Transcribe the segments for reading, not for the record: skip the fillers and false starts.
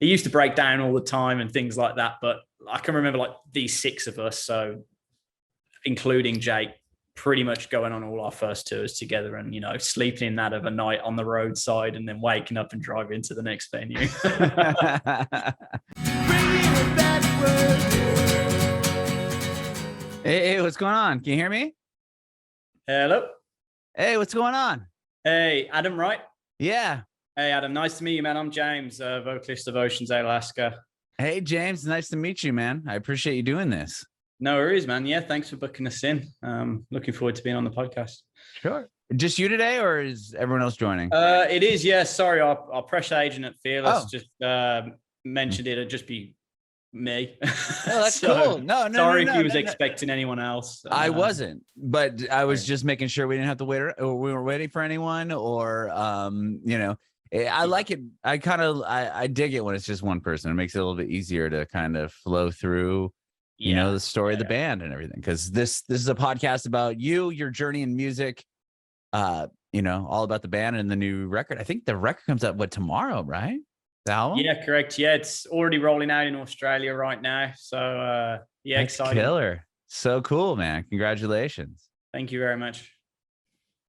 it used to break down all the time and things like that. But I can remember like these 6 of us, so including Jake, pretty much going on all our first tours together and, sleeping in that of a night on the roadside and then waking up and driving to the next venue. Hey, what's going on? Can you hear me? Hello. Hey, what's going on? Hey, Adam, right? Yeah. Hey, Adam. Nice to meet you, man. I'm James, vocalist of Oceans, Alaska. Hey, James. Nice to meet you, man. I appreciate you doing this. No worries, man. Yeah, thanks for booking us in. Looking forward to being on the podcast. Sure. Just you today, or is everyone else joining? It is, yeah. Sorry, our pressure agent at Fearless just mentioned it'd just be me. Oh, that's cool. No, sorry if he was expecting anyone else. I wasn't, but I was just making sure we didn't have to wait, or we weren't waiting for anyone, or I like it. I dig it when it's just one person. It makes it a little bit easier to kind of flow through, the story of the band and everything. Because this is a podcast about you, your journey in music, all about the band and the new record. I think the record comes out tomorrow, right? The album? Yeah, correct. Yeah, it's already rolling out in Australia right now. So That's exciting. Killer. So cool, man. Congratulations. Thank you very much.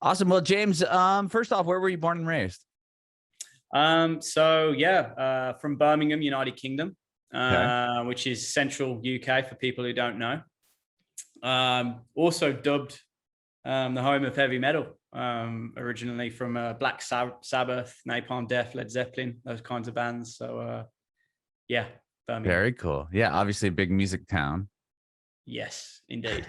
Awesome. Well, James, first off, where were you born and raised? From Birmingham, United Kingdom, which is central UK for people who don't know. Also dubbed the home of heavy metal, originally from Black Sabbath, Napalm Death, Led Zeppelin, those kinds of bands. So, Birmingham. Very cool. Yeah, obviously a big music town. Yes, indeed.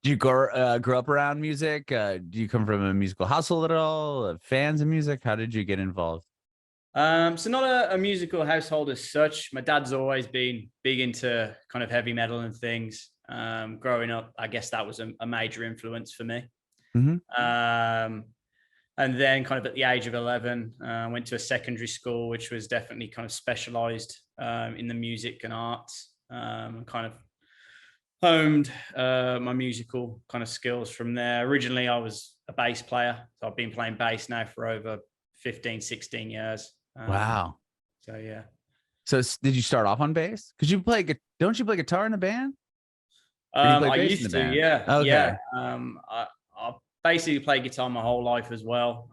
Do you grow up around music? Do you come from a musical household at all? Fans of music? How did you get involved? So not a musical household as such. My dad's always been big into kind of heavy metal and things. Growing up, I guess that was a major influence for me. Mm-hmm. And then kind of at the age of 11, I went to a secondary school, which was definitely kind of specialized in the music and arts, and kind of honed my musical kind of skills from there. Originally, I was a bass player. So I've been playing bass now for over 15, 16 years. Wow. So, yeah. So did you start off on bass? Because don't you play guitar in a band? I used to, yeah. Okay. Yeah. I basically played guitar my whole life as well.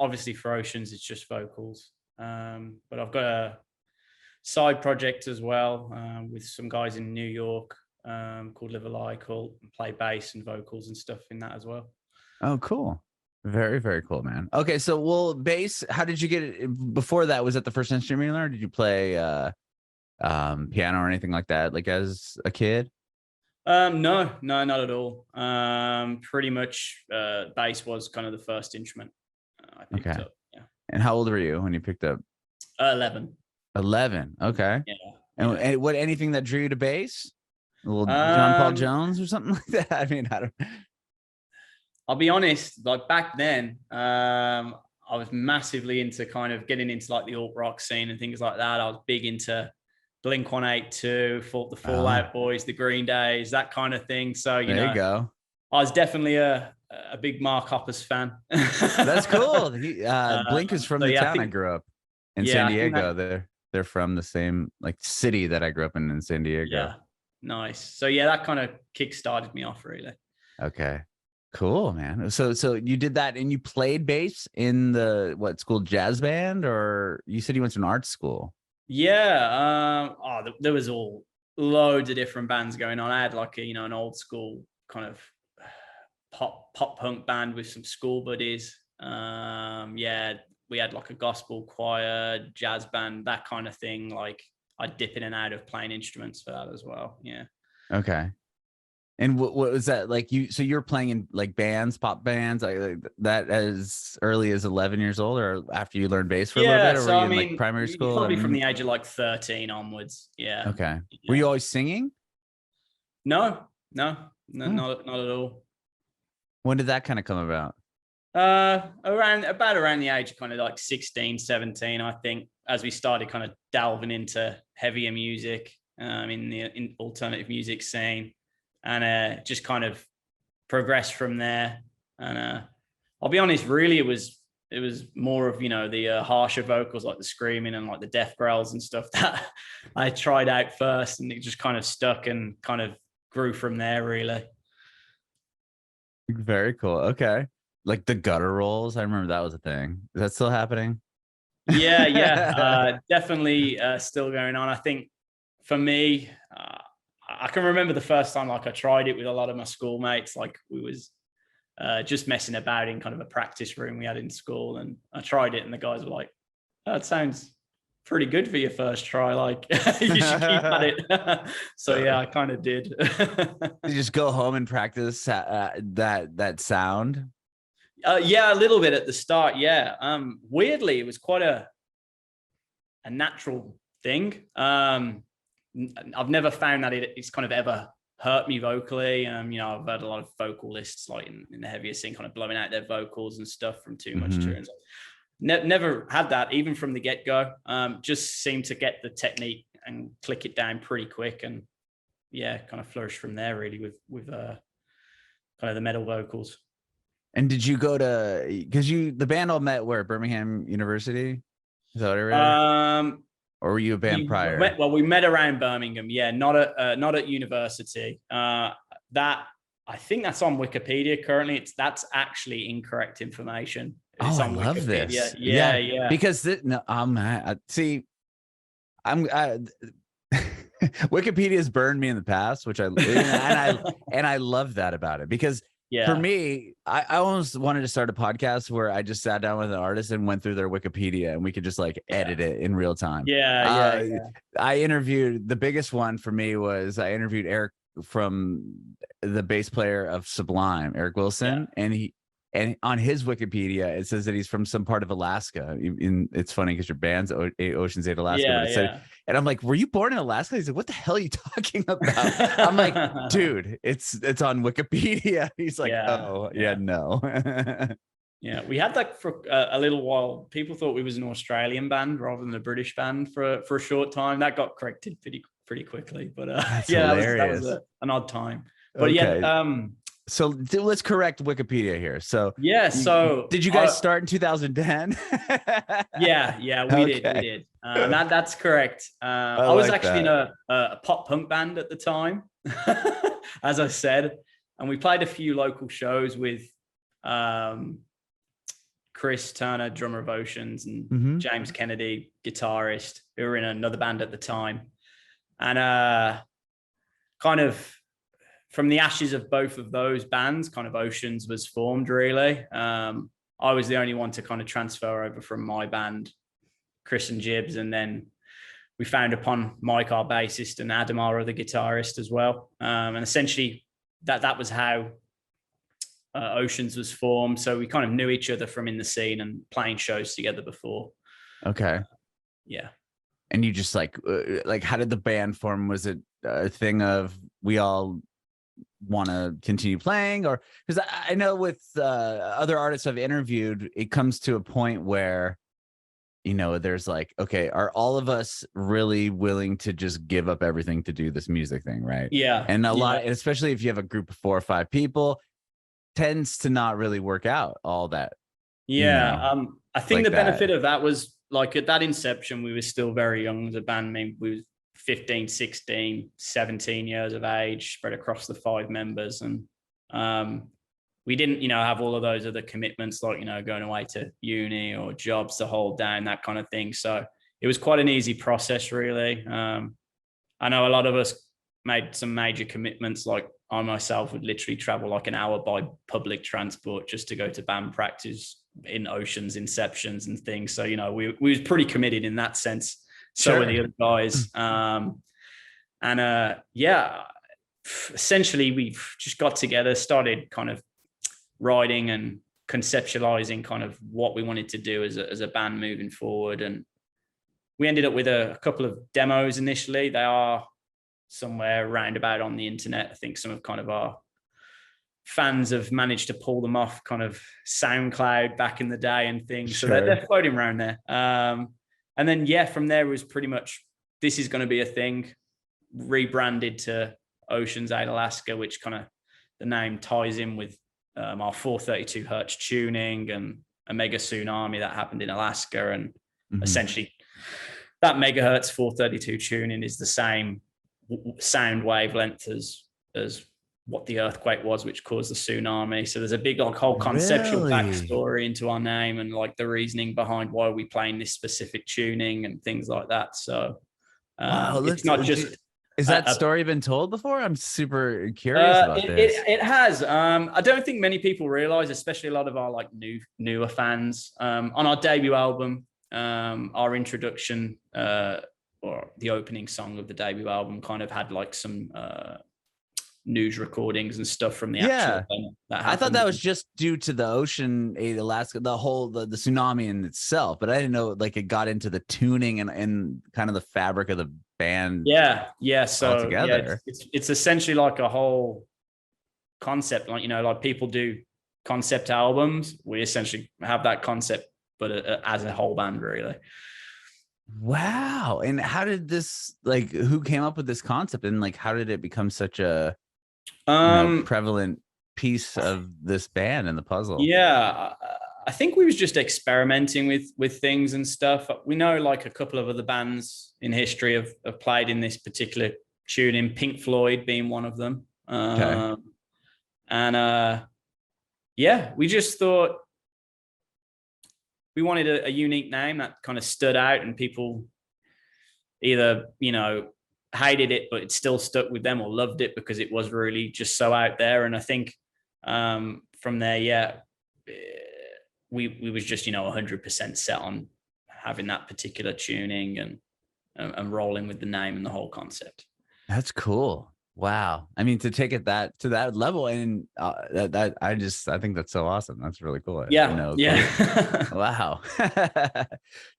Obviously for Oceans, it's just vocals. But I've got a side project as well with some guys in New York called Live a Lie, play bass and vocals and stuff in that as well. Oh, cool. Very, very cool, man. Okay, so bass, how did you get it? Before that, was that the first instrument you learned? Did you play piano or anything like that, like as a kid? No, not at all. Pretty much bass was kind of the first instrument I picked up. Yeah. And how old were you when you picked up? 11. 11. Okay. Yeah. And what, anything that drew you to bass? A little John Paul Jones or something like that? I mean, I'll be honest, like back then, I was massively into kind of getting into like the alt rock scene and things like that. I was big into Blink-182, the Fallout Boys, the Green Days, that kind of thing. So, there you go. I was definitely a big Mark Hoppus fan. That's cool. Blink is from the town I grew up in, San Diego. They're from the same like city that I grew up in San Diego. Yeah, nice. So yeah, that kind of kick-started me off really. Okay, cool, man. So you did that and you played bass in the school, jazz band, or you said you went to an art school? Yeah. There was loads of different bands going on. I had like an old school kind of pop punk band with some school buddies. We had like a gospel choir, jazz band, that kind of thing. Like I'd dip in and out of playing instruments for that as well. Yeah. Okay. And what was that like? So you're playing in like bands, pop bands, like that as early as 11 years old, or after you learned bass for a little bit, or were you in like primary school? Probably from the age of like 13 onwards. Yeah. Okay. Yeah. Were you always singing? No, not at all. When did that kind of come about? Around the age of kind of like 16, 17, I think, as we started kind of delving into heavier music in alternative music scene, and just kind of progressed from there. And I'll be honest, really, it was it was more of, the harsher vocals, like the screaming and like the death growls and stuff that I tried out first, and it just kind of stuck and kind of grew from there, really. Very cool. Okay. Like the gutter rolls. I remember that was a thing. Is that still happening? Yeah. Definitely still going on. I think for me, I can remember the first time like I tried it with a lot of my schoolmates. Like we was just messing about in kind of a practice room we had in school, and I tried it, and the guys were like, "Oh, it sounds pretty good for your first try. Like you should keep at it." So yeah, I kind of did. You just go home and practice that sound. Yeah, a little bit at the start. Yeah. Weirdly, it was quite a natural thing. I've never found that it's kind of ever hurt me vocally. I've heard a lot of vocalists like in the heavier scene kind of blowing out their vocals and stuff from too much turns. Never had that, even from the get-go. Just seemed to get the technique and click it down pretty quick, and yeah, kind of flourished from there really with kind of the metal vocals. And did you go to, because the band all met where, Birmingham University? Is that what I read? Or were you a band prior? We met around Birmingham. Yeah, not at university. That, I think that's on Wikipedia currently. That's actually incorrect information. It's I love Wikipedia. This. Yeah. Because see, Wikipedia has burned me in the past, which and I love that about it, because for me, I almost wanted to start a podcast where I just sat down with an artist and went through their Wikipedia, and we could just like edit it in real time. I interviewed, the biggest one for me was I interviewed Eric, from the bass player of Sublime, Eric Wilson, and on his Wikipedia it says that he's from some part of Alaska. It's funny because your band's Ocean's 8 Alaska, and I'm like, were you born in Alaska? He's like, what the hell are you talking about? I'm like, dude, it's on Wikipedia. He's like, no. Yeah, we had that for a little while. People thought we was an Australian band rather than a British band for a short time. That got corrected pretty quickly, but that was an odd time. But so let's correct Wikipedia here. So did you guys start in 2010? Yeah, we did. That's correct. I was actually in a pop punk band at the time, as I said, and we played a few local shows with Chris Turner, drummer of Oceans, and James Kennedy, guitarist, who were in another band at the time, and kind of from the ashes of both of those bands, kind of Oceans was formed, really. I was the only one to kind of transfer over from my band, Chris and Jibs, and then we found upon Mike, our bassist, and Adam, our other guitarist as well. And essentially that was how Oceans was formed. So we kind of knew each other from in the scene and playing shows together before. Okay. Yeah. And you just like how did the band form? Was it a thing of we all want to continue playing, or because I know with other artists I've interviewed, it comes to a point where there's like, okay, are all of us really willing to just give up everything to do this music thing, right? And a lot, especially if you have a group of 4 or 5 people, tends to not really work out all that. I think the benefit of that was like at that inception we were still very young as a band. I mean, we was 15, 16, 17 years of age, spread across the 5 members. And we didn't, have all of those other commitments like, going away to uni or jobs to hold down, that kind of thing. So it was quite an easy process, really. I know a lot of us made some major commitments. Like I myself would literally travel like an hour by public transport just to go to band practice in Oceans, inceptions and things. So, we was pretty committed in that sense. So were the other guys. Essentially we've just got together, started kind of writing and conceptualizing kind of what we wanted to do as a band moving forward. And we ended up with a couple of demos initially. They are somewhere roundabout on the internet. I think some of kind of our fans have managed to pull them off kind of SoundCloud back in the day and things. So they're floating around there. And then, from there it was pretty much, this is going to be a thing, rebranded to Ocean's 8 Alaska, which kind of the name ties in with our 432 hertz tuning and a mega tsunami that happened in Alaska, and Mm-hmm. essentially that megahertz 432 tuning is the same sound wavelength as what the earthquake was, which caused the tsunami. So there's a big like whole conceptual Really? backstory into our name and like the reasoning behind why we play in this specific tuning and things like that. So Wow. it's not just Is that a, story been told before? I'm super curious about this. it has. I don't think many people realize, especially a lot of our like newer fans. On our debut album, our introduction or the opening song of the debut album kind of had like some news recordings and stuff from the actual Yeah. event that I thought happened. that was just due to the ocean, Alaska, the tsunami in itself, but I didn't know like it got into the tuning and kind of the fabric of the band Yeah. So yeah, altogether. it's essentially like a whole concept. Like like people do concept albums. We essentially have that concept, but as a whole band, really. Wow. And how did this like who came up with this concept and like how did it become such a Um, prevalent piece of this band and the puzzle? yeah, I think we was just experimenting with things and stuff. We know like a couple of other bands in history have played in this particular tuning, Pink Floyd being one of them. Okay. And yeah, we just thought we wanted a unique name that kind of stood out, and people either hated it, but it still stuck with them, or loved it because it was really just so out there. And I think from there, yeah, we was just 100% set on having that particular tuning and rolling with the name and the whole concept. That's cool. Wow. I mean, to take it to that level, and that I think that's so awesome. That's really cool. Yeah, yeah. Wow.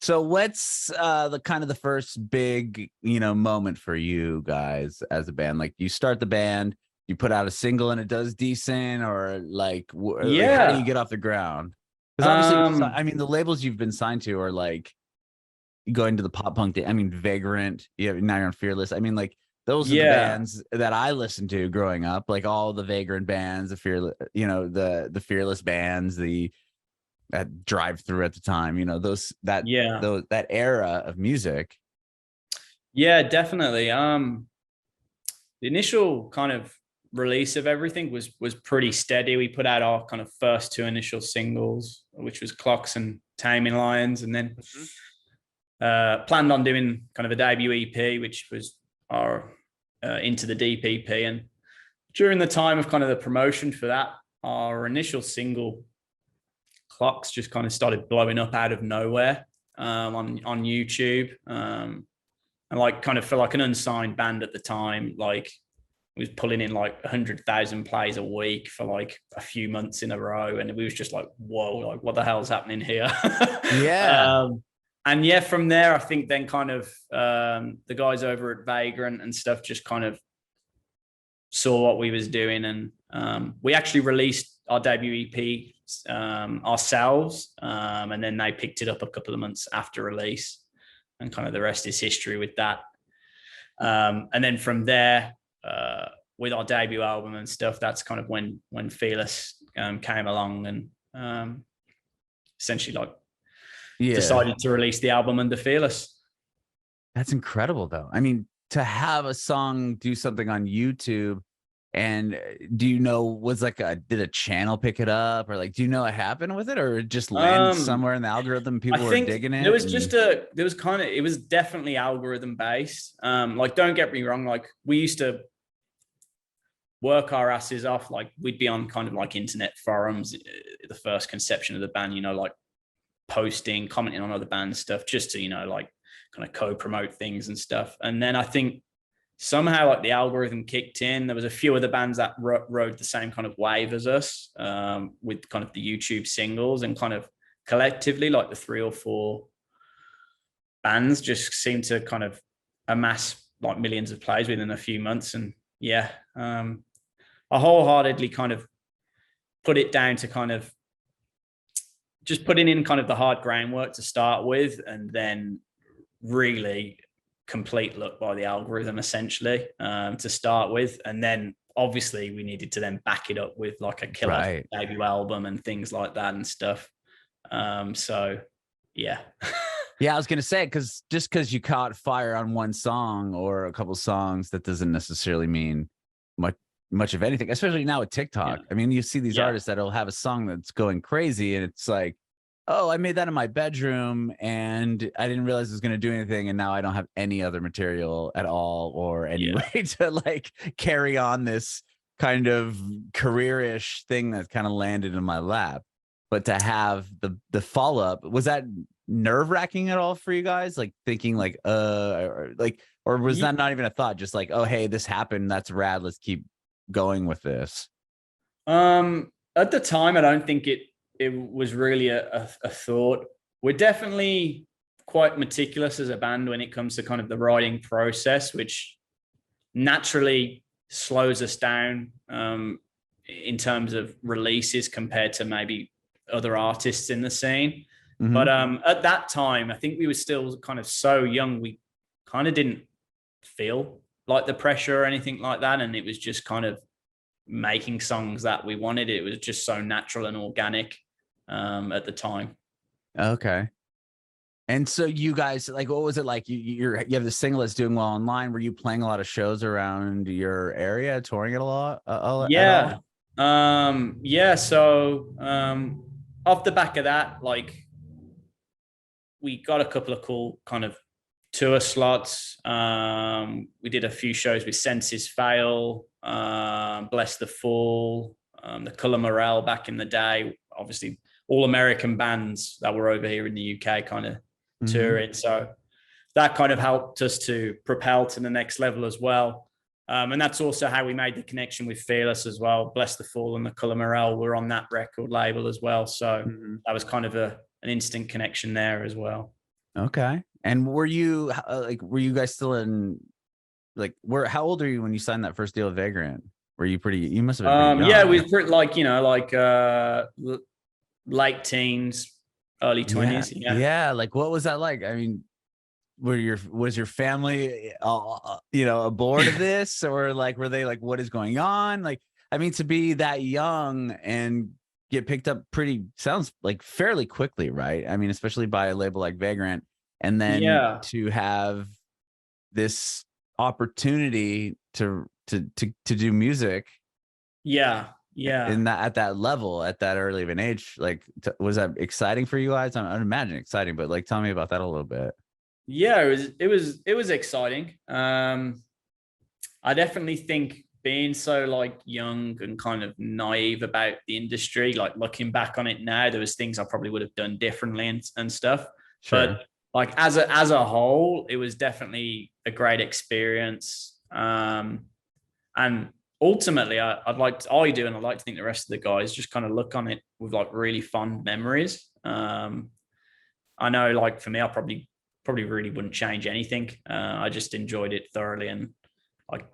So what's the kind of the first big, moment for you guys as a band? Like you start the band, you put out a single and it does decent, or like how do you Yeah. get off the ground? Because obviously, I um mean, the labels you've been signed to are like going to the pop punk. I mean, Vagrant. Now you're on Fearless. I mean, like those are the yeah. bands that I listened to growing up. Like all the Vagrant bands, the Fearless, the Fearless bands, the that Drive Through at the time. Yeah. That era of music. Yeah, definitely. The initial kind of release of everything was pretty steady. We put out our kind of first two initial singles, which was Clocks and Taming Lions, and then planned on doing kind of a debut EP, which was our Into the Deep EP. And during the time of kind of the promotion for that, our initial single Clocks just kind of started blowing up out of nowhere on YouTube. And like kind of for like an unsigned band at the time, like it was pulling in like 100,000 plays a week for like a few months in a row. And we was just like, whoa, like what the hell's happening here? Yeah. And yeah, from there, I think then kind of the guys over at Vagrant and stuff just kind of saw what we was doing. And we actually released our debut EP ourselves. And then they picked it up a couple of months after release. And kind of the rest is history with that. And then from there, with our debut album and stuff, that's kind of when Fearless came along and essentially like decided to release the album under Fearless. That's incredible, though. I mean, to have a song do something on YouTube, and do you know, was like did a channel pick it up, or like, do you know what happened with it, or it just landed somewhere in the algorithm? People were digging it. It was definitely algorithm based. Like, don't get me wrong, like we used to work our asses off. Like we'd be on kind of like internet forums, the first conception of the band, like posting, commenting on other band stuff, just to, like kind of co-promote things and stuff. And then I think somehow like the algorithm kicked in. There was a few other bands that rode the same kind of wave as us, with kind of the YouTube singles, and kind of collectively like the 3 or 4 bands just seemed to kind of amass like millions of plays within a few months. And yeah, I wholeheartedly kind of put it down to kind of just putting in kind of the hard groundwork to start with, and then really complete luck by the algorithm essentially, to start with. And then obviously we needed to then back it up with like a killer debut album and things like that and stuff. So yeah. Yeah, I was gonna say, because you caught fire on one song or a couple songs, that doesn't necessarily mean much of anything, especially now with TikTok. Yeah. I mean, you see these Yeah. artists that'll have a song that's going crazy, and it's like, oh, I made that in my bedroom and I didn't realize it was gonna do anything, and now I don't have any other material at all or any Yeah. way to like carry on this kind of career-ish thing that kind of landed in my lap. But to have the follow-up, was that nerve-wracking at all for you guys? Like thinking like, or was that not even a thought? Just like, oh, hey, this happened. That's rad. Let's keep going with this. At the time, I don't think it was really a thought. We're definitely quite meticulous as a band when it comes to kind of the writing process, which naturally slows us down in terms of releases compared to maybe other artists in the scene. Mhm. But at that time, I think we were still kind of so young, we kind of didn't feel like the pressure or anything like that. And it was just kind of making songs that we wanted. It was just so natural and organic at the time. Okay. And so you guys, like, what was it like? You have the single that's doing well online. Were you playing a lot of shows around your area, touring it a lot? Yeah. Yeah. So off the back of that, like we got a couple of cool kind of tour slots. We did a few shows with Senses Fail, Bless the Fall, the Color Morale back in the day. Obviously, all American bands that were over here in the UK kind of touring. So that kind of helped us to propel to the next level as well. And that's also how we made the connection with Fearless as well. Bless the Fall and the Color Morale were on that record label as well. So that was kind of an instant connection there as well. Okay. And were you guys still in, like, how old are you when you signed that first deal with Vagrant? Were you you must have been pretty young. Yeah, we was pretty like, late teens, early 20s. Yeah. Like, what was that like? I mean, was your family, aboard of this, or like, were they like, what is going on? Like, I mean, to be that young and get picked up sounds like fairly quickly, right? I mean, especially by a label like Vagrant, and then to have this opportunity to do music. Yeah. At that level, at that early of an age, like, was that exciting for you guys? I'd imagine exciting, but like, tell me about that a little bit. Yeah, it was exciting. I definitely think being so like young and kind of naive about the industry, like looking back on it now, there was things I probably would have done differently and stuff. Sure. But like as a whole, it was definitely a great experience. And ultimately, I'd like to think the rest of the guys just kind of look on it with like really fond memories. I know, like for me, I probably really wouldn't change anything. I just enjoyed it thoroughly, and like,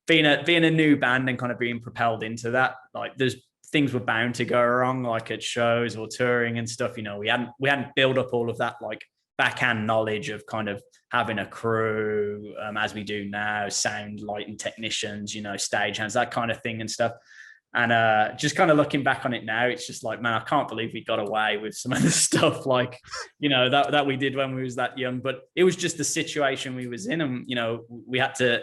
being a new band and kind of being propelled into that, like there's things were bound to go wrong, like at shows or touring and stuff. We hadn't built up all of that like backhand knowledge of kind of having a crew as we do now, sound, lighting technicians, stage hands, that kind of thing and stuff. And just kind of looking back on it now, it's just like, man, I can't believe we got away with some of the stuff like, that we did when we was that young. But it was just the situation we was in, and we had to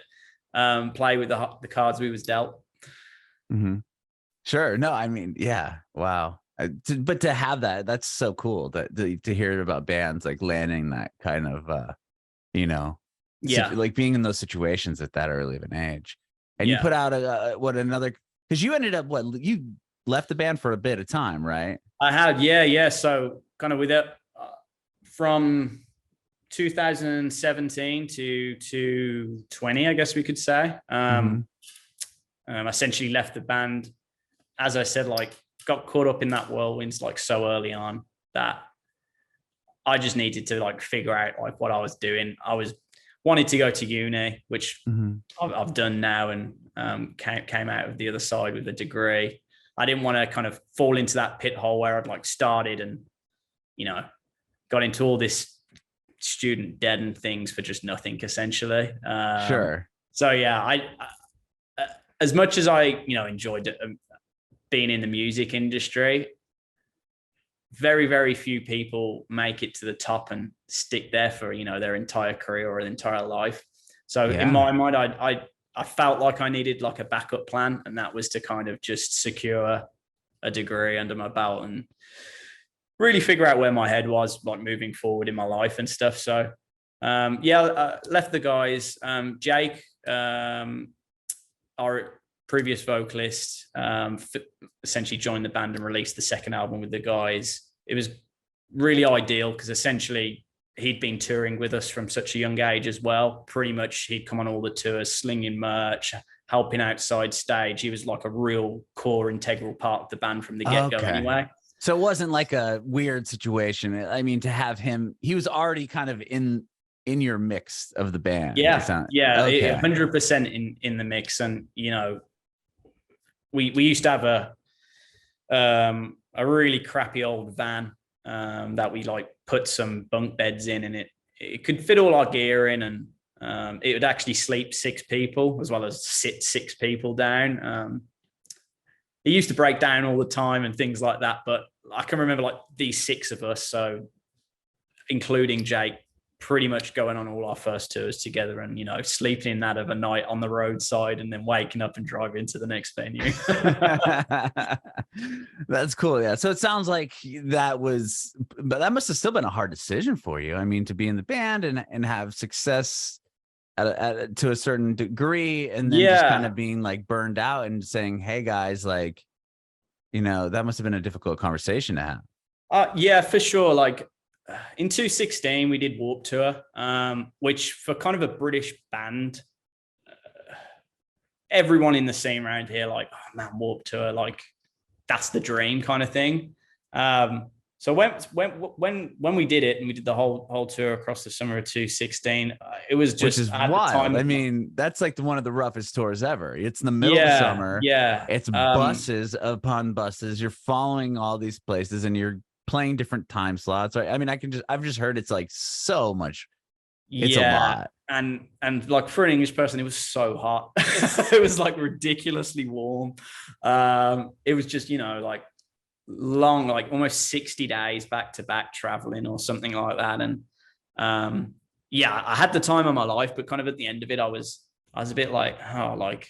play with the cards we was dealt. Mm-hmm. Sure. No, I mean, yeah. Wow. But to have that's so cool to hear about bands like landing that kind of, like being in those situations at that early of an age. And you put out because you ended up, you left the band for a bit of time, right? I had, yeah. So kind of with it from 2017 to 20, I guess we could say. Essentially left the band, as I said, like got caught up in that whirlwind like so early on that I just needed to like figure out like what I was doing. I wanted to go to uni, which I've done now, and came out of the other side with a degree. I didn't want to kind of fall into that pit hole where I'd like started and, got into all this student debt and things for just nothing, essentially. Sure. So yeah, I as much as I, enjoyed being in the music industry, very, very few people make it to the top and stick there for, you know, their entire career or their entire life. So in my mind, I felt like I needed like a backup plan, and that was to kind of just secure a degree under my belt and really figure out where my head was like moving forward in my life and stuff. So left the guys. Jake, our previous vocalist, essentially joined the band and released the second album with the guys. It was really ideal because essentially he'd been touring with us from such a young age as well. Pretty much he'd come on all the tours, slinging merch, helping outside stage. He was like a real core integral part of the band from the get-go anyway. So it wasn't like a weird situation. I mean, to have him, he was already kind of in your mix of the band. Yeah, 100% in the mix. And, you know, we used to have a really crappy old van that we like put some bunk beds in, and it could fit all our gear in, and it would actually sleep 6 people as well as sit 6 people down. It used to break down all the time and things like that, but I can remember like these 6 of us, so including Jake, pretty much going on all our first tours together, and, you know, sleeping in that of a night on the roadside and then waking up and driving to the next venue. That's cool. Yeah. So it sounds like but that must have still been a hard decision for you. I mean, to be in the band and have success to a certain degree, and then just kind of being like burned out and saying, hey guys, like, you know, that must have been a difficult conversation to have. Yeah, for sure. Like, in 2016, we did Warped Tour, which for kind of a British band, everyone in the scene around here, like, oh man, Warped Tour, like that's the dream kind of thing. So when we did it and we did the whole tour across the summer of 2016, it was just, which is wild. I mean, that's like one of the roughest tours ever. It's in the middle of summer. Yeah, it's buses upon buses. You're following all these places and you're playing different time slots. I mean, I've just heard it's like so much. It's a lot. And like for an English person, it was so hot. It was like ridiculously warm. It was just, you know, like long, like almost 60 days back to back traveling or something like that. And I had the time of my life, but kind of at the end of it, I was a bit like, oh, like,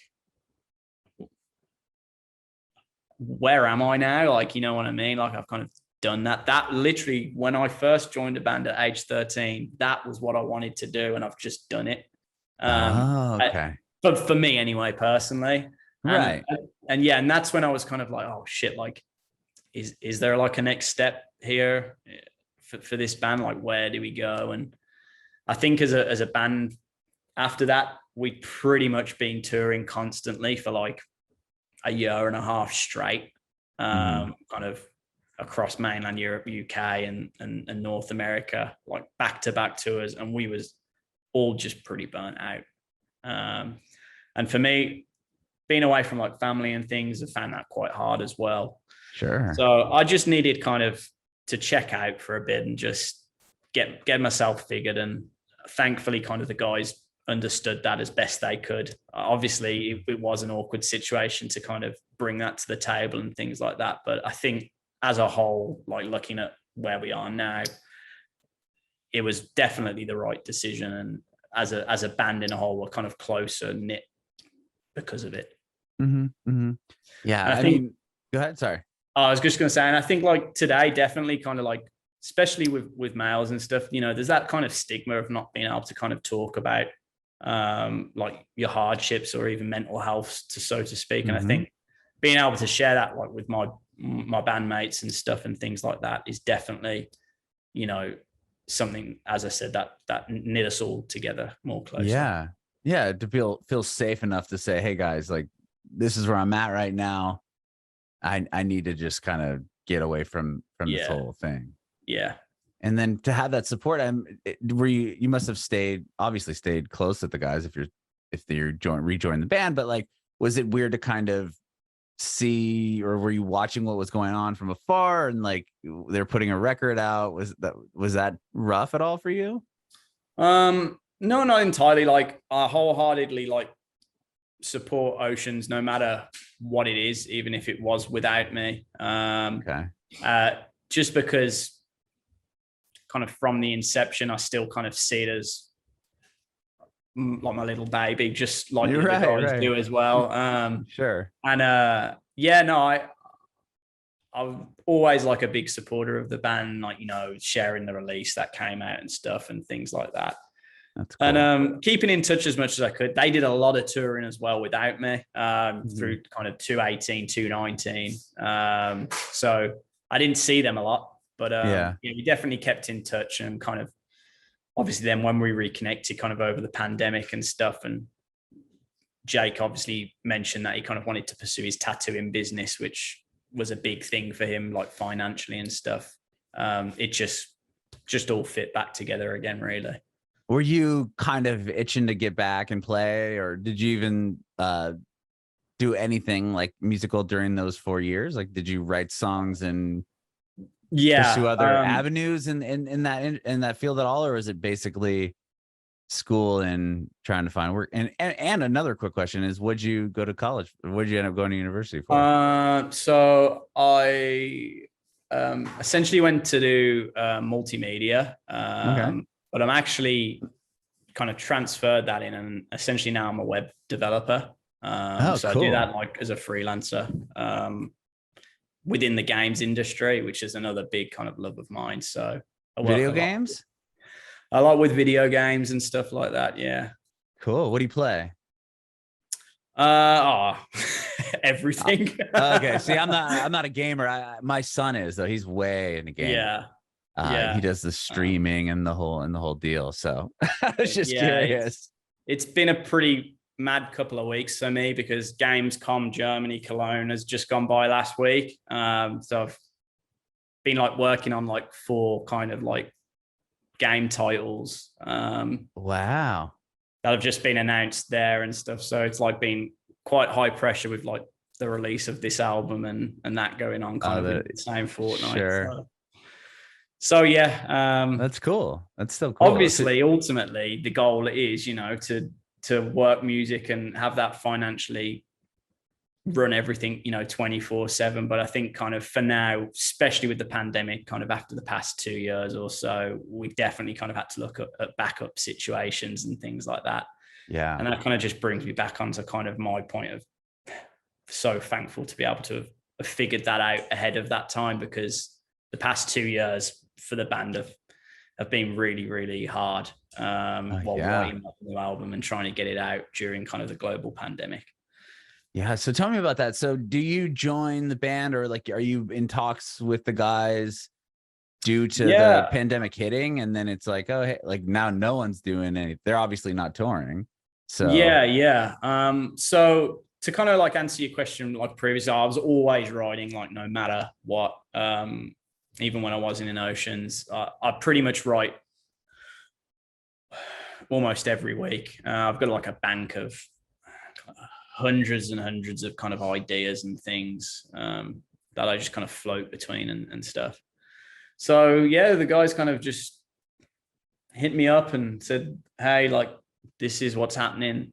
where am I now? Like, you know what I mean? Like, I've kind of done that literally when I first joined a band at age 13, that was what I wanted to do, and I've just done it. But for me anyway, personally, right? And that's when I was kind of like, oh shit, like is there like a next step here for this band? Like, where do we go? And I think as a band after that, we'd pretty much been touring constantly for like a year and a half straight, kind of across mainland Europe, UK, and North America, like back-to-back tours, and we was all just pretty burnt out. And for me, being away from like family and things, I found that quite hard as well. Sure. So I just needed kind of to check out for a bit and just get myself figured. And thankfully, kind of the guys understood that as best they could. Obviously, it was an awkward situation to kind of bring that to the table and things like that. But I think as a whole, like looking at where we are now, it was definitely the right decision. And as a band in a whole, we're kind of closer knit because of it. Yeah. I mean, go ahead. Sorry. I was just going to say, and I think like today, definitely kind of like, especially with males and stuff, you know, there's that kind of stigma of not being able to kind of talk about like your hardships or even mental health, so to speak. And I think being able to share that like with my bandmates and stuff and things like that is definitely, you know, something, as I said, that knit us all together more closely. Yeah. To feel safe enough to say, hey guys, like this is where I'm at right now. I need to just kind of get away from this whole thing. Yeah. And then to have that support, you must have stayed close with the guys if you're rejoin the band, but like, was it weird to kind of see, or were you watching what was going on from afar and like they're putting a record out? Was that rough at all for you? No, not entirely. Like, I wholeheartedly like support Oceans no matter what it is, even if it was without me. just because kind of from the inception, I still kind of see it as like my little baby, just like the guys do as well. Sure. And yeah, no, I'm always like a big supporter of the band, like, you know, sharing the release that came out and stuff and things like that. That's cool. And keeping in touch as much as I could. They did a lot of touring as well without me through kind of 2018, 2019. So I didn't see them a lot, but yeah, we definitely kept in touch, and kind of obviously then when we reconnected kind of over the pandemic and stuff, and Jake obviously mentioned that he kind of wanted to pursue his tattooing business, which was a big thing for him, like financially and stuff. It just all fit back together again, really. Were you kind of itching to get back and play, or did you even do anything like musical during those 4 years? Like, did you write songs and pursue other avenues in that field at all, or is it basically school and trying to find work? And another quick question is, would you go to college? What did you end up going to university for? So I essentially went to do multimedia. Okay. But I'm actually kind of transferred that in, and essentially now I'm a web developer. So cool. I do that like as a freelancer within the games industry, which is another big kind of love of mine. So video games? I like with video games and stuff like that. Yeah. Cool. What do you play? Everything. Okay. See, I'm not a gamer. My son is, though. He's way in the game. Yeah. He does the streaming and the whole deal. So I was just curious. It's been a pretty mad couple of weeks for me, because Gamescom Germany Cologne has just gone by last week. So I've been like working on like 4 kind of like game titles. Wow. That have just been announced there and stuff. So it's like been quite high pressure with like the release of this album and that going on kind of in the same fortnight. Sure. So yeah, that's cool. That's still cool. Obviously, ultimately, the goal is, you know, to work music and have that financially run everything, you know, 24/7. But I think kind of for now, especially with the pandemic, kind of after the past 2 years or so, we've definitely kind of had to look at backup situations and things like that. Yeah. And that kind of just brings me back onto kind of my point of so thankful to be able to have figured that out ahead of that time, because the past 2 years for the band have been really, really hard while writing the new album and trying to get it out during kind of the global pandemic. Yeah. So tell me about that. So do you join the band, or like, are you in talks with the guys due to the pandemic hitting? And then it's like, oh, hey, like now no one's doing anything. They're obviously not touring. So so to kind of like answer your question, like previously, I was always writing, like no matter what. Even when I wasn't in Oceans, I pretty much write almost every week. I've got like a bank of hundreds and hundreds of kind of ideas and things that I just kind of float between and stuff. So yeah, the guys kind of just hit me up and said, hey, like, this is what's happening.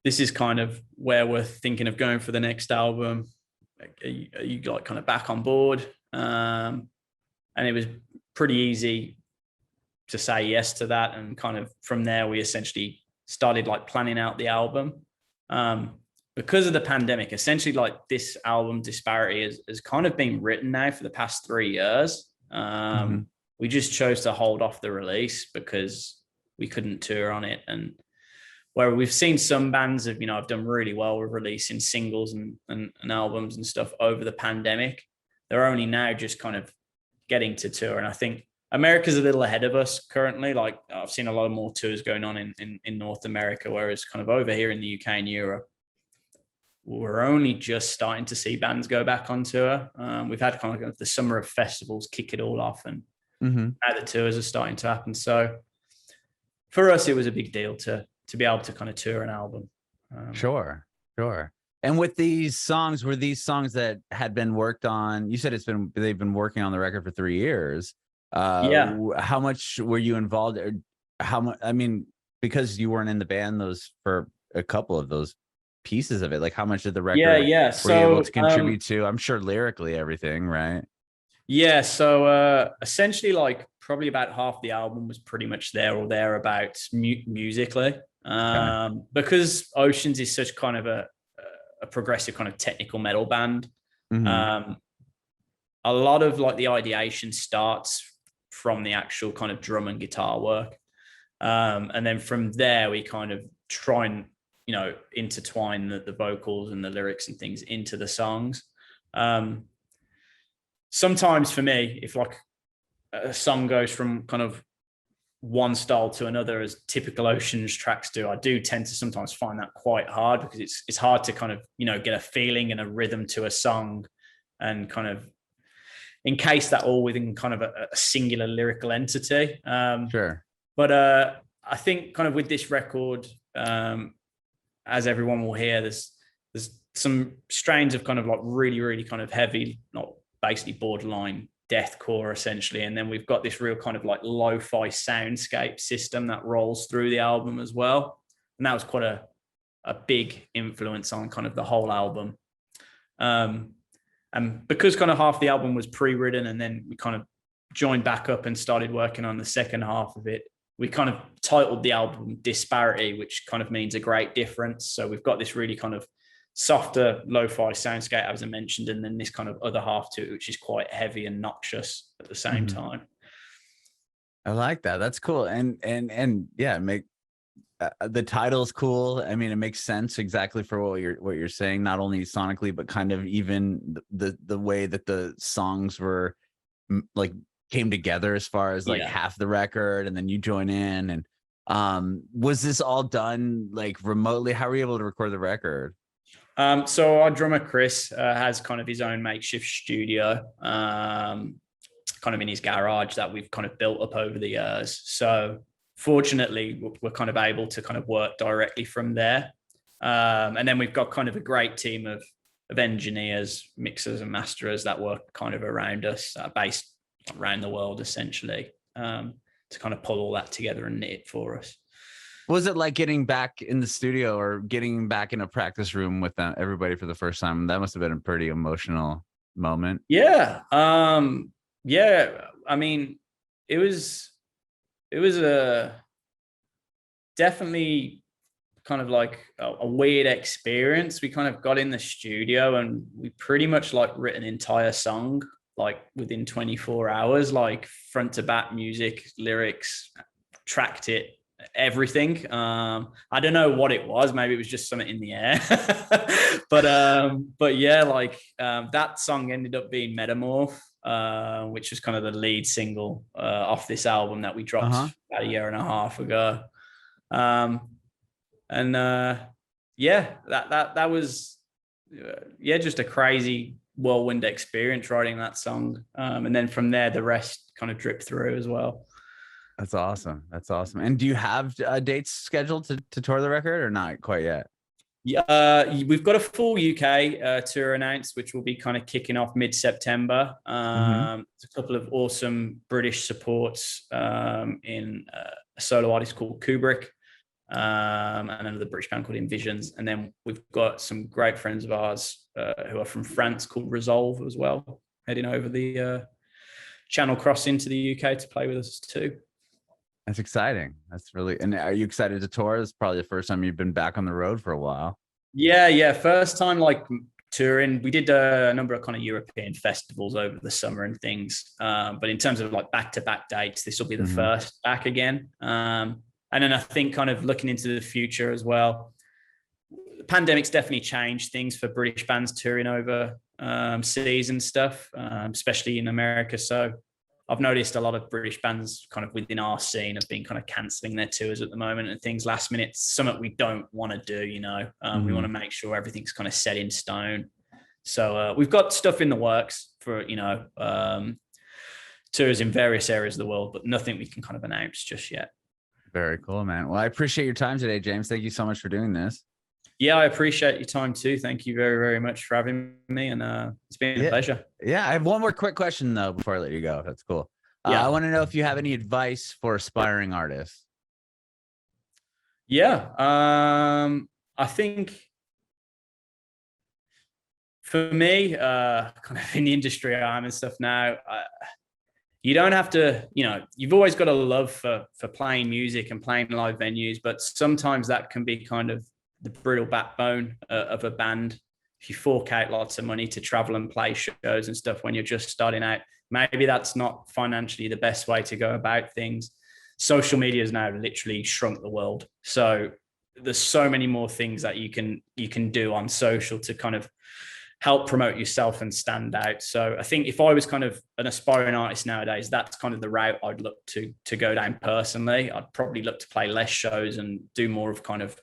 This is kind of where we're thinking of going for the next album. Are you like kind of back on board? And it was pretty easy to say yes to that, and kind of from there we essentially started like planning out the album. Because of the pandemic, essentially like this album Disparity has kind of been written now for the past 3 years. We just chose to hold off the release because we couldn't tour on it, and where we've seen some bands have, you know, have done really well with releasing singles and albums and stuff over the pandemic. They're only now just kind of getting to tour. And I think America's a little ahead of us currently. Like I've seen a lot of more tours going on in North America, whereas kind of over here in the UK and Europe, we're only just starting to see bands go back on tour. We've had kind of the summer of festivals kick it all off, and now the tours are starting to happen. So for us, it was a big deal to be able to kind of tour an album. Sure. And with these songs, were these songs that had been worked on? You said they've been working on the record for 3 years. How much were you involved? Or how much? I mean, because you weren't in the band for a couple of those pieces of it. Like, how much of the record were you able to contribute to? I'm sure lyrically everything, right? Yeah, so essentially, like probably about half the album was pretty much there or thereabouts musically, Okay. because Oceans is such kind of a progressive kind of technical metal band. Hmm. Um, a lot of like the ideation starts from the actual kind of drum and guitar work, and then from there we kind of try and intertwine the vocals and the lyrics and things into the songs. Um, Sometimes for me, if like a song goes from kind of one style to another as typical Oceans tracks do, I do tend to sometimes find that quite hard, because it's hard to kind of get a feeling and a rhythm to a song and kind of encase that all within kind of a singular lyrical entity. Sure. But I think kind of with this record, as everyone will hear, there's some strains of kind of like really, really kind of heavy, not basically borderline deathcore essentially, and then we've got this real kind of like lo-fi soundscape system that rolls through the album as well, and that was quite a big influence on kind of the whole album. And because kind of half the album was pre-written and then we kind of joined back up and started working on the second half of it, we kind of titled the album Disparity, which kind of means a great difference. So we've got this really kind of softer lo-fi soundscape, as I mentioned, and then this kind of other half to it, which is quite heavy and noxious at the same time. I like that. That's cool. And yeah, the title's cool. I mean, it makes sense exactly for what you're saying, not only sonically, but kind of even the way that the songs were like came together as far as like half the record and then you join in. And was this all done like remotely? How were you able to record the record? So our drummer Chris has kind of his own makeshift studio, kind of in his garage that we've kind of built up over the years. So fortunately, we're kind of able to kind of work directly from there. And then we've got kind of a great team of engineers, mixers and masterers that work kind of around us, based around the world essentially, to kind of pull all that together and knit it for us. Was it like getting back in the studio or getting back in a practice room with everybody for the first time? That must have been a pretty emotional moment. Yeah. Yeah. I mean, it was a definitely kind of like a weird experience. We kind of got in the studio and we pretty much like writ an entire song like within 24 hours, like front to back, music, lyrics, tracked it, everything. I don't know what it was. Maybe it was just something in the air. but yeah, like that song ended up being Metamorph, which was kind of the lead single off this album that we dropped about a year and a half ago. And yeah, that was just a crazy whirlwind experience writing that song. And then from there, the rest kind of dripped through as well. That's awesome. That's awesome. And do you have dates scheduled to tour the record or not quite yet? Yeah, we've got a full UK tour announced, which will be kind of kicking off mid-September. There's a couple of awesome British supports in a solo artist called Kubrick, and another British band called Envisions. And then we've got some great friends of ours who are from France called Resolve as well, heading over the channel cross into the UK to play with us too. That's exciting. That's really, and are you excited to tour? It's probably the first time you've been back on the road for a while. Yeah. First time like touring. We did a number of kind of European festivals over the summer and things. But in terms of like back-to-back dates, this will be the first back again. And then I think kind of looking into the future as well, the pandemic's definitely changed things for British bands touring over seas and stuff, especially in America. So I've noticed a lot of British bands kind of within our scene have been kind of cancelling their tours at the moment and things last minute. Something we don't want to do, We want to make sure everything's kind of set in stone. So we've got stuff in the works for, tours in various areas of the world, but nothing we can kind of announce just yet. Very cool, man. Well, I appreciate your time today, James. Thank you so much for doing this. Yeah, I appreciate your time too. Thank you very, very much for having me. And it's been a pleasure. Yeah. I have one more quick question though, before I let you go. That's cool. I want to know if you have any advice for aspiring artists. Yeah. I think For me, kind of in the industry I am and stuff now, you don't have to, you've always got a love for playing music and playing live venues, but sometimes that can be kind of the brittle backbone of a band. If you fork out lots of money to travel and play shows and stuff when you're just starting out, maybe that's not financially the best way to go about things. Social media has now literally shrunk the world. So there's so many more things that you can do on social to kind of help promote yourself and stand out. So I think if I was kind of an aspiring artist nowadays, that's kind of the route I'd look to go down personally. I'd probably look to play less shows and do more of kind of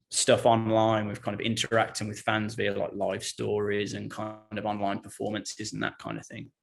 stuff online with kind of interacting with fans via like live stories and kind of online performances and that kind of thing.